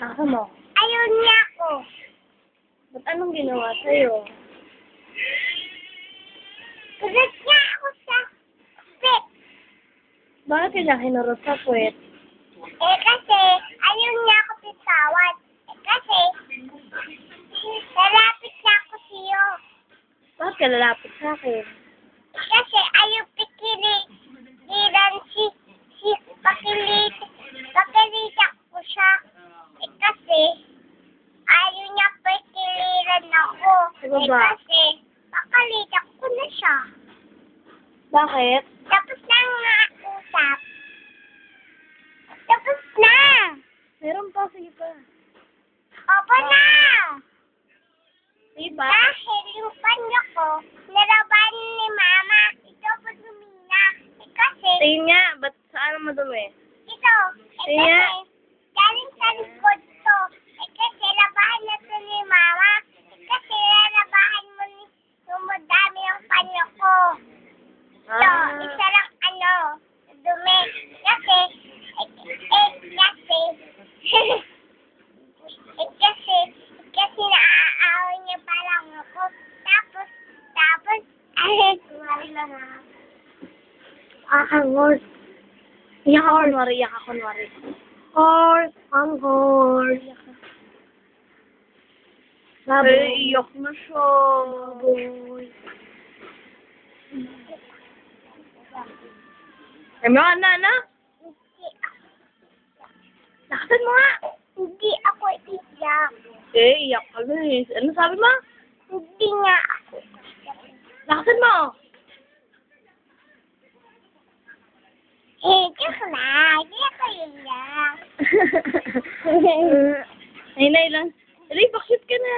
Saka mo. Ayaw niya ako. Ba't anong ginawa sa'yo? Kulit niya ako sa pit. Bakit kanya kinurot sa puwet? Kasi ayaw niya ako pitawan. Kasi lalapit na ako sa'yo. Bakit ka lalapit sa akin? Kasi ayaw pikiliran si pakilitan ko siya. Kasi ayaw niya pikiliran ako. Ano ba? Kasi pakalitan ko na siya. Bakit? Tapos na nga usap. Tapos na. Meron pa, sige pa. Opo na. Sige pa? Dahil yung panyo ko, nalaban ni Mama. Ito po lumina. Kasi Tingin nga, ba't saan madumi? ito. Sige nga. Galing sa likod to. Kasi labahan na to ni Mama. Kasi lalabahan mo ni dumadami ang panyo ko. Ito, isa lang dumi. Kasi naaaway niya parang ako. Tapos, Horse. Iyak ka, kunwari, iyak ka, kunwari. Horse, ang horse. Iyak ka. Baboy. Iyak na siya. Baboy. Ano, na? Lakasan mo nga. hindi ako iyak. Iyak ka, guys. Ano sabi mo? Hindi nga ako. Lakasan mo. Joke lang. Hindi ako iyak. Ay, lang. Dali, bakit ka na?